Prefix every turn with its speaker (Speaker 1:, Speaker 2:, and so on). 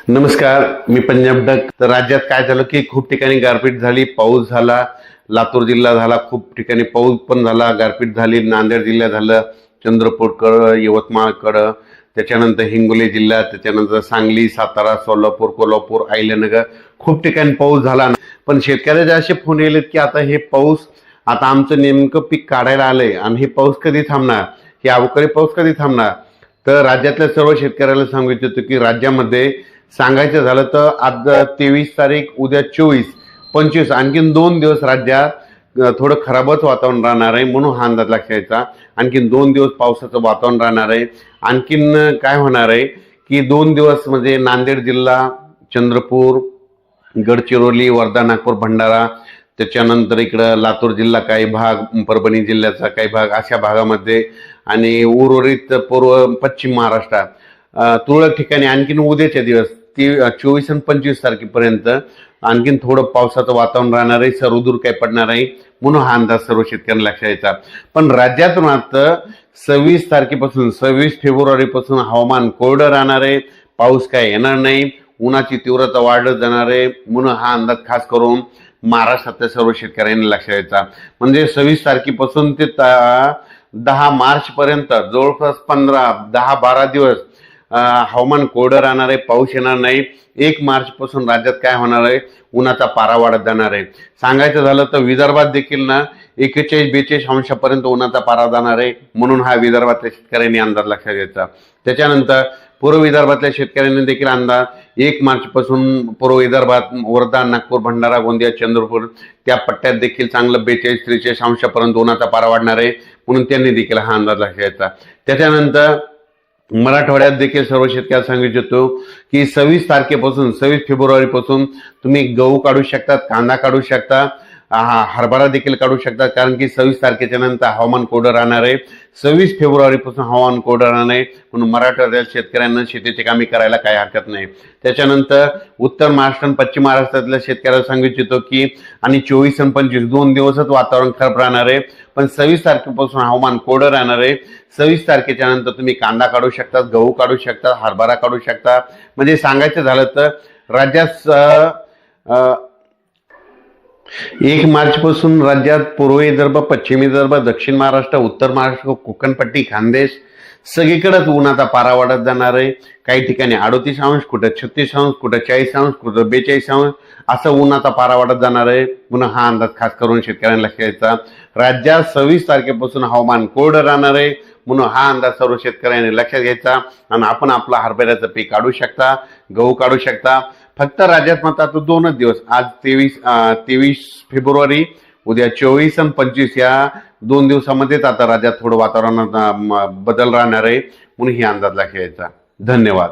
Speaker 1: नमस्कार, मी पंजाब डक. तर राज्यात काय झालं की खूप ठिकाणी गारपीट झाली, पाऊस झाला. लातूर जिल्हा झाला, खूप ठिकाणी पाऊस पण झाला, गारपीट झाली. नांदेड जिल्हा झालं, चंद्रपूरकडं, यवतमाळकडं, त्याच्यानंतर हिंगोली जिल्हा, त्याच्यानंतर सांगली, सातारा, सोलापूर, कोल्हापूर, अहिल्यानगर खूप ठिकाणी पाऊस झाला. पण शेतकऱ्याचे असे फोन येलेत की आता हे पाऊस, आता आमचं नेमकं पीक काढायला आलंय आणि हे पाऊस कधी थांबणार, हे अवकाळी पाऊस कधी थांबणार. तर राज्यातल्या सर्व शेतकऱ्याला सांगू इच्छितो की राज्यामध्ये सांगायचं झालं तर आज 23 तारीख, उद्या 24, 25 आणखीन 2 दिवस राज्यात थोडं खराबच वातावरण राहणार आहे. म्हणून हा अंदाज लक्षायचा. आणखीन 2 दिवस पावसाचं वातावरण राहणार आहे. आणखीन काय होणार आहे की 2 दिवस म्हणजे नांदेड जिल्हा, चंद्रपूर, गडचिरोली, वर्धा, नागपूर, भंडारा, त्याच्यानंतर इकडं लातूर जिल्हा काही भाग, परभणी जिल्ह्याचा काही भाग, अशा भागामध्ये आणि उर्वरित पूर्व पश्चिम महाराष्ट्रात तुरळक ठिकाणी आणखीन उद्याच्या दिवस 24 आणि 25 तारखेपर्यंत आणखीन थोडं पावसाचं वातावरण राहणार आहे. सर्वदूर काही पडणार आहे. म्हणून हा अंदाज सर्व शेतकऱ्यांना लक्षात यायचा. पण राज्यात मात्र 26 तारखेपासून 26 फेब्रुवारीपासून हवामान कोरडं राहणार आहे. पाऊस काय येणार नाही. उन्हाची तीव्रता वाढत जाणार आहे. म्हणून हा अंदाज खास करून महाराष्ट्रातल्या सर्व शेतकऱ्यांनी लक्षात यायचा. म्हणजे 26 तारखेपासून ते 10 मार्च पर्यंत जवळपास 10-12 दिवस हवामान कोरडं राहणार आहे. पाऊस येणार नाही. 1 मार्च पासून राज्यात काय होणार आहे, उन्हाचा पारा वाढत जाणार आहे. सांगायचं झालं तर विदर्भात देखील ना 41-42 अंशापर्यंत उन्हाचा पारा जाणार आहे. म्हणून हा विदर्भातल्या शेतकऱ्यांनी अंदाज लक्षात घ्यायचा. त्याच्यानंतर पूर्व विदर्भातल्या शेतकऱ्यांनी देखील अंदाज 1 मार्च पासून पूर्व विदर्भात वर्धा, नागपूर, भंडारा, गोंदिया, चंद्रपूर त्या पट्ट्यात देखील चांगलं 42-43 अंशापर्यंत उन्हाचा पारा वाढणार आहे. म्हणून त्यांनी देखील हा अंदाज लक्षात घ्यायचा. त्याच्यानंतर मराठवाड्यात देखील सर्व शेतकऱ्यांना सांगू इच्छितो की 26 तारखेपासून 26 फेब्रुवारीपासून तुम्ही गहू काढू शकता, कांदा काढू शकता, हरभरा देखील काढू शकता. कारण की 26 तारखेच्या नंतर हवामान कोरडं राहणार आहे. 26 फेब्रुवारीपासून हवामान कोरडं राहणार आहे. म्हणून मराठवाड्यातील शेतकऱ्यांना शेतीची कामे करायला काही हरकत नाही. त्याच्यानंतर उत्तर महाराष्ट्र आणि पश्चिम महाराष्ट्रातल्या शेतकऱ्याला सांगू इच्छितो की आणि 24 आणि 25 2 दिवसच वातावरण खराब राहणार आहे. पण 26 तारखेपासून हवामान कोरडं राहणार आहे. 26 तारखेच्या नंतर तुम्ही कांदा काढू शकता, गहू काढू शकता, हरभरा काढू शकता. म्हणजे सांगायचं झालं तर राज्यात 1 मार्च पासून राज्यात पूर्व विदर्भ, पश्चिम विदर्भ, दक्षिण महाराष्ट्र, उत्तर महाराष्ट्र, कोकणपट्टी, खानदेश सगळीकडेच उन्हाचा पारा वाढत जाणार आहे. काही ठिकाणी 38 अंश, कुठं 36 अंश, कुठं 40 अंश, कुठं 42 अंश असं उन्हाचा पारा वाढत जाणार आहे. म्हणून हा अंदाज खास करून शेतकऱ्यांना लक्षात घ्यायचा. राज्यात 26 तारखेपासून हवामान कोरडं राहणार आहे. म्हणून हा अंदाज सर्व शेतकऱ्यांनी लक्षात घ्यायचा. आणि आपण आपलं हरभऱ्याचं पीक काढू शकता, गहू काढू शकता. फक्त राज्यात मात्र आता 2च दिवस, आज 23 फेब्रुवारी, उद्या 24 आणि 25 या 2 दिवसामध्येच आता राज्यात थोडं वातावरणात बदल राहणार आहे. म्हणून ही अंदाज लक्षात घ्यायचा. धन्यवाद.